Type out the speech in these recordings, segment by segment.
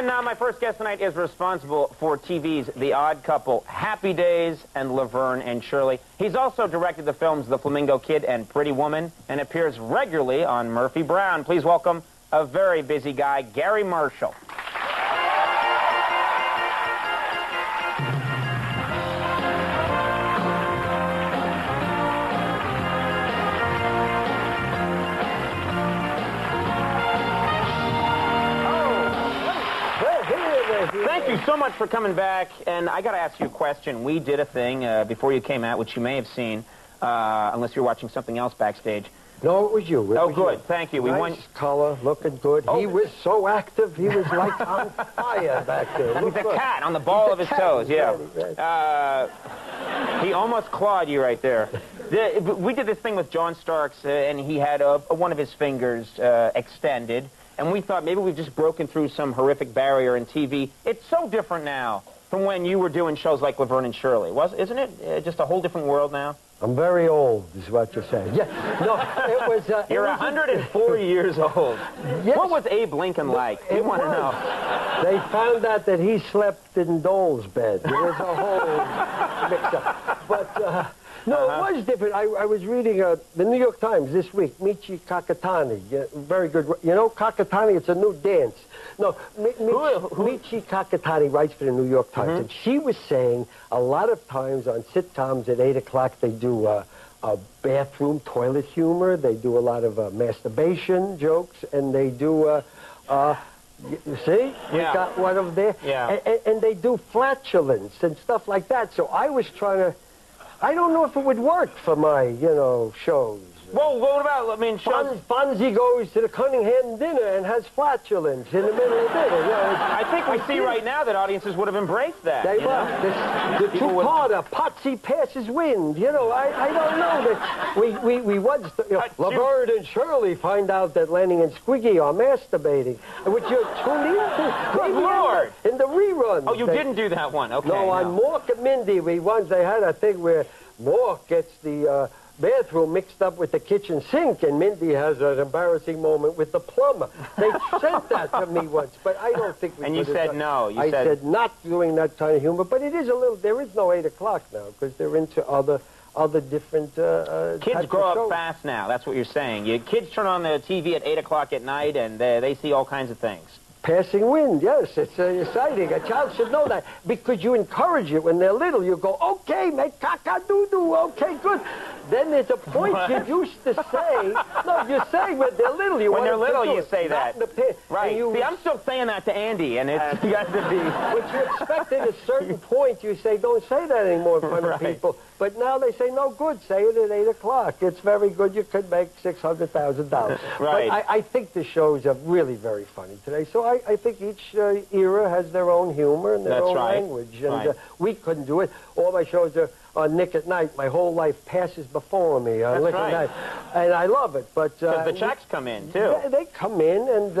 gentlemen, my first guest tonight is responsible for TV's The Odd Couple, Happy Days, and Laverne and Shirley. He's also directed the films The Flamingo Kid and Pretty Woman, and appears regularly on Murphy Brown. Please welcome a very busy guy, Garry Marshall. Thank you so much for coming back, and I got to ask you a question. We did a thing before you came out, which you may have seen, unless you're watching something else backstage. No, it was you. Oh, good. Thank you. Nice color, looking good. Oh. He was so active. He was like on fire back there. He's a cat on the ball of his toes. Yeah. He almost clawed you right there. We did this thing with John Starks, and he had one of his fingers extended. And we thought maybe we've just broken through some horrific barrier in TV. It's so different now from when you were doing shows like Laverne and Shirley. Isn't it just a whole different world now? I'm very old, is what you're saying. Yeah, no, it was... You're 104 years old. Yes. What was Abe Lincoln like? We want to know. They found out that he slept in Dole's bed. There was a whole mix-up. But... No, it was different. I was reading the New York Times this week, Michi Kakatani. Very good. You know, Kakatani, it's a new dance. No, Michi Kakatani writes for the New York Times, and she was saying a lot of times on sitcoms at 8 o'clock they do a bathroom toilet humor, they do a lot of masturbation jokes, and they do... you see? Yeah. We got one over there. Yeah. And they do flatulence and stuff like that. So I was trying to... I don't know if it would work for my, shows. Well, what about, Fonzie goes to the Cunningham dinner and has flatulence in the middle of dinner. I think we see right now that audiences would have embraced that. They would. The two-parter, Potsy passes wind. I don't know that we once, Laverne and Shirley find out that Lenny and Squiggy are masturbating, which you're tuned into. Good Lord! In the reruns. Oh, you didn't do that one. Okay. No, on Mork and Mindy, they had a thing where Mork gets the... bathroom mixed up with the kitchen sink, and Mindy has an embarrassing moment with the plumber. They sent that to me once, but I don't think we And you said no. I said not doing that kind of humor, but it is a little... There is no 8 o'clock now, because they're into other different kids grow up fast now, that's what you're saying. Kids turn on the TV at 8 o'clock at night, and they see all kinds of things. Passing wind, yes, it's exciting. A child should know that, because you encourage it when they're little. You go, okay, make caca-doo-doo, okay, good. Then there's a point you used to say, no, you say when they're little. When they're little, you say that. Right. See, I'm still saying that to Andy, and it's got to be... But you expect at a certain point, you say, don't say that anymore in front of people. But now they say, no good, say it at 8 o'clock. It's very good. You could make $600,000. Right. But I think the shows are really very funny today. So I think each era has their own humor and their own language. And we couldn't do it. All my shows are on Nick at Night. My whole life passes before me on Nick at Night. And I love it. But the checks come in, too. They come in, and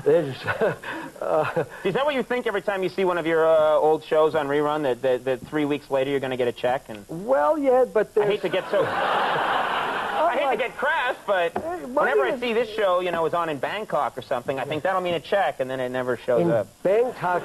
there's... Is that what you think every time you see one of your old shows on rerun, that 3 weeks later you're going to get a check? And well, yeah, but I hate to get so... I hate to get crass, but whenever I see this show, is on in Bangkok or something, I think that'll mean a check, and then it never shows up. In Bangkok,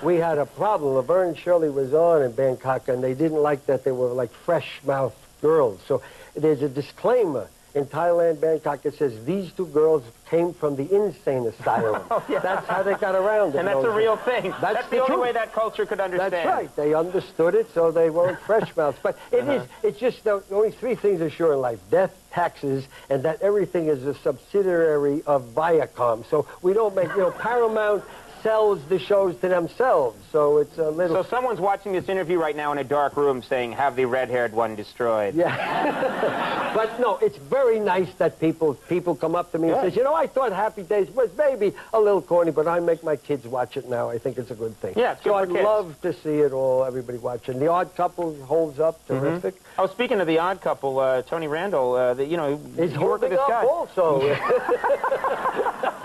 we had a problem. Laverne and Shirley was on in Bangkok, and they didn't like that they were like fresh-mouthed girls. So there's a disclaimer in Thailand, Bangkok. It says these two girls came from the insane asylum. Oh, yeah. That's how they got around it. And that's a real thing. That's the only way that culture could understand. That's right. They understood it, so they weren't fresh mouths. But it's just the only three things are sure in life: death, taxes, and that everything is a subsidiary of Viacom. So we don't make, Paramount sells the shows to themselves, so it's a little... So someone's watching this interview right now in a dark room saying, have the red-haired one destroyed. Yeah. But no, it's very nice that people come up to me and say, I thought Happy Days was maybe a little corny, but I make my kids watch it now. I think it's a good thing. Yeah, it's good for kids. So I'd love to see it all, everybody watching. The Odd Couple holds up, terrific. Oh, speaking of The Odd Couple, Tony Randall, he's holding up also.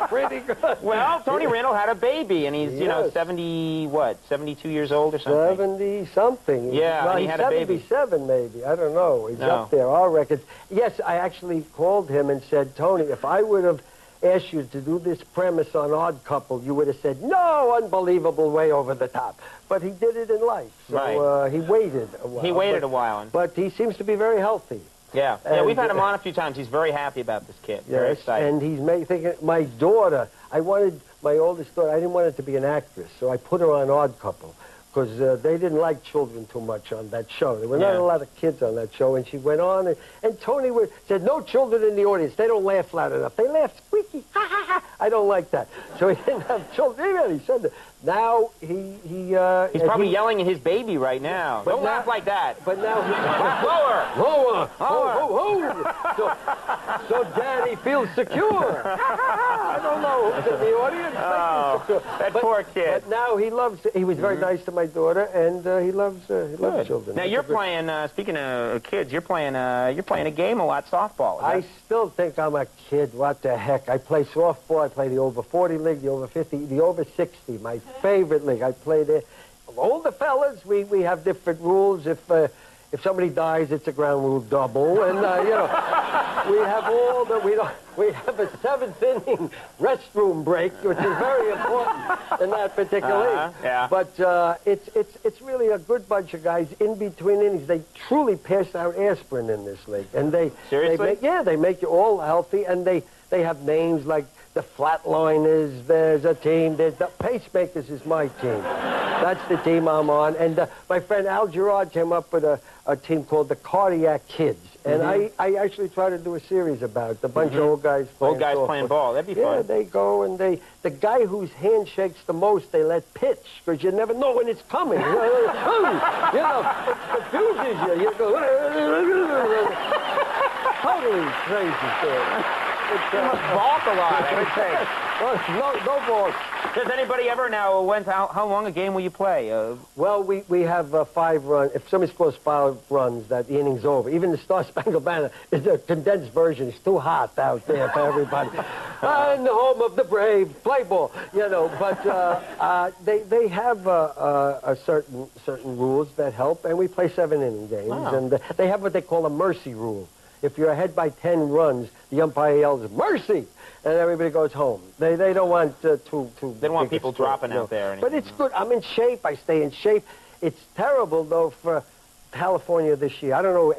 Pretty good. Well, Tony Randall had a baby, and he's, 72 years old or something? 70-something. Yeah, well, and he had a baby. 77, maybe. I don't know. He's up there. Our records. Yes, I actually called him and said, Tony, if I would have asked you to do this premise on Odd Couple, you would have said, no, unbelievable, way over the top. But he did it in life. So Right. he waited a while. He waited a while. But he seems to be very healthy. Yeah. Yeah, we've had him on a few times. He's very happy about this kid. Very excited. And he's thinking, my daughter, I wanted my oldest daughter, I didn't want her to be an actress, so I put her on Odd Couple. Because they didn't like children too much on that show. There were not a lot of kids on that show. And she went on, and Tony said, no children in the audience. They don't laugh loud enough. They laugh squeaky. Ha, ha, ha. I don't like that. So he didn't have children. He said that. Now he's probably yelling at his baby right now. Don't laugh like that. But now lower. So Daddy feels secure. I don't know who's in the audience. That poor kid. But now he was very nice to my daughter, and he loves children. Now you're playing. Speaking of kids, you're playing a game a lot, softball. I still think I'm a kid. What the heck? I play softball. I play the over 40 league, the over 50, the over 60. My favorite league. I play there. All the fellas, we have different rules. If somebody dies, it's a ground rule double, and we have we have a 7th inning restroom break, which is very important in that particular league. Yeah. But it's really a good bunch of guys in between innings. They truly pass out aspirin in this league, and Seriously? they make you all healthy, and they have names like the Flatliners. There's a team. There's the Pacemakers is my team. That's the team I'm on. And my friend Al Gerard came up with a team called the Cardiac Kids. And I actually tried to do a series about it. A bunch of old guys playing ball. That'd be fun. Yeah, they go and the guy whose hand shakes the most, they let pitch, because you never know when it's coming. It confuses you. You go, totally crazy. You must balk a lot, I would say. No balk. Does anybody ever now, how long a game will you play? Well, we have 5 runs. If somebody scores 5 runs, that the inning's over. Even the Star Spangled Banner is a condensed version. It's too hot out there for everybody. In the home of the brave, play ball, But they have a certain rules that help, and we play 7-inning games. Wow. And they have what they call a mercy rule. If you're ahead by 10 runs, the umpire yells, mercy! And everybody goes home. They don't want They don't want people dropping out there. Anymore. But it's good. I'm in shape. I stay in shape. It's terrible, though, for California this year. I don't know,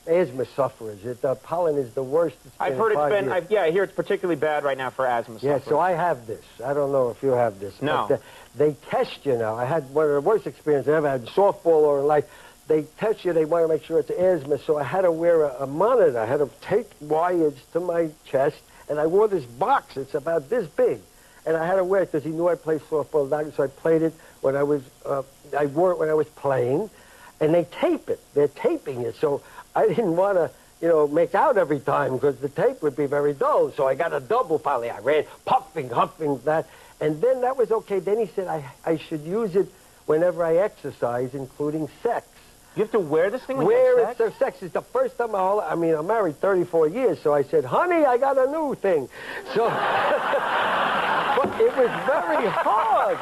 asthma sufferers. The pollen is the worst. I've heard it's been, I hear it's particularly bad right now for asthma sufferers. Yeah, so I have this. I don't know if you have this. No. But, they test you now. I had one of the worst experiences I ever had, softball or in life. They test you, they want to make sure it's asthma, so I had to wear a monitor. I had to tape wires to my chest, and I wore this box. It's about this big. And I had to wear it because he knew I played softball, so I played it when I wore it when I was playing, and they tape it. They're taping it, so I didn't want to, make out every time because the tape would be very dull, so I got a double finally. I ran puffing, huffing that, and then that was okay. Then he said I should use it whenever I exercise, including sex. You have to wear this thing when you have sex? Sex is the first time I'm married 34 years, so I said, honey, I got a new thing. So, but it was very hard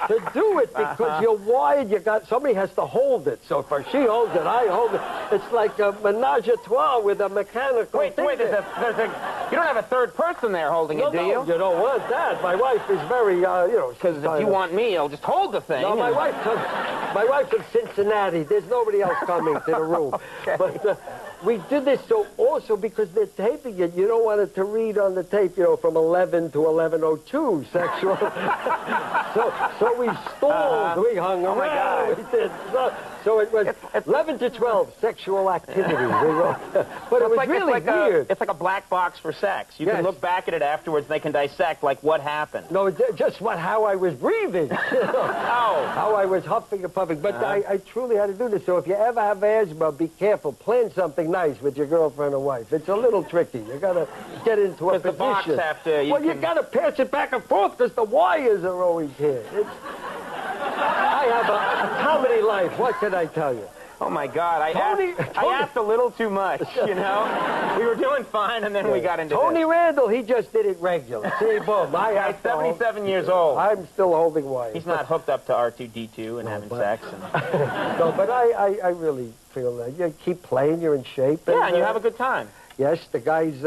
to do it because you're wired, somebody has to hold it. So if she holds it, I hold it. It's like a menage a trois with a mechanical Wait, you don't have a third person there holding it, do you? No, you don't want that. My wife is very, Because if you want me, I'll just hold the thing. No, my wife's from Cincinnati. There's nobody else coming to the room. Okay. But we did this so also because they're taping it. You don't want it to read on the tape, from 11 to 11:02 sexual. so we stalled. We hung around. Oh, my God. We did. So it was 11 to 12 sexual activity. But it was really weird. It's like a black box for sex. You can look back at it afterwards, and they can dissect, what happened. No, just how I was breathing. How I was huffing and puffing. But I truly had to do this. So if you ever have asthma, be careful. Plan something nice with your girlfriend or wife. It's a little tricky. You got to get into a position. The box have to... You got to pass it back and forth because the wires are always here. I have a comedy life. What can I tell you? Oh, my God. I asked a little too much, We were doing fine, and then we got into Tony Randall, he just did it regular. See, boom. I'm 77 years old. I'm still holding wires. He's not hooked up to R2-D2 and having sex. No, but I really feel that. You keep playing, you're in shape. And you have a good time. Yes, the guys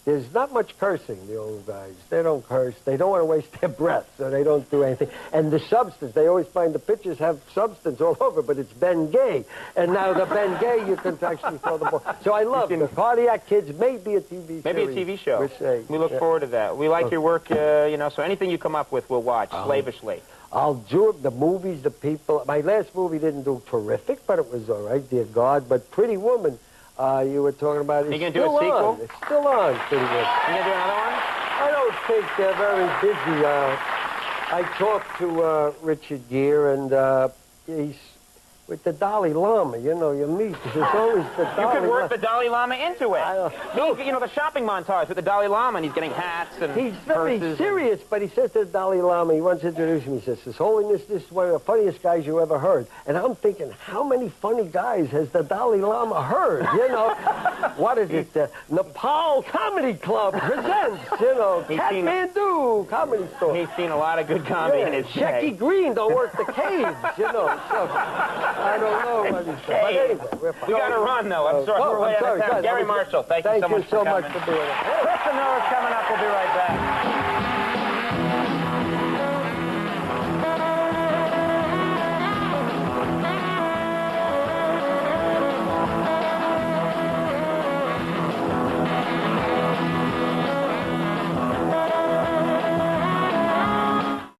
there's not much cursing, the old guys. They don't curse. They don't want to waste their breath, so they don't do anything. And the substance, they always find the pictures have substance all over, but it's Ben Gay. And now the Ben Gay, you can actually throw the ball. So I love the Cardiac Kids, maybe a TV series. Maybe a TV show. We look forward to that. We like your work, you know, so anything you come up with, we'll watch, slavishly. I'll do it, the movies, the people. My last movie didn't do terrific, but it was all right, dear God. But Pretty Woman, you were talking about. Are you going to do a sequel? It's still on, Pretty Woman. You going to do another one? I don't think they're very busy. I talked to Richard Gere, and he's with the Dalai Lama. You know, you meet. There's always the Dalai Lama. You could work the Dalai Lama into it. No. You know, the shopping montage with the Dalai Lama, and he's getting hats and he's very purses serious, but he says to the Dalai Lama, he wants to introduce him, he says, His Holiness, this is one of the funniest guys you ever heard. And I'm thinking, how many funny guys has the Dalai Lama heard? You know, what is it? Nepal Comedy Club presents, you know, Kathmandu Comedy Store. He's seen a lot of good comedy in his Jackie day. Green don't work the caves, you know. So, I don't know what he's saying. But anyway, we got to run, though. I'm sorry. We're way out of time. Garry Marshall, thank you so much for coming. Thank you so much for doing it. Chris and Noah's coming up. We'll be right back.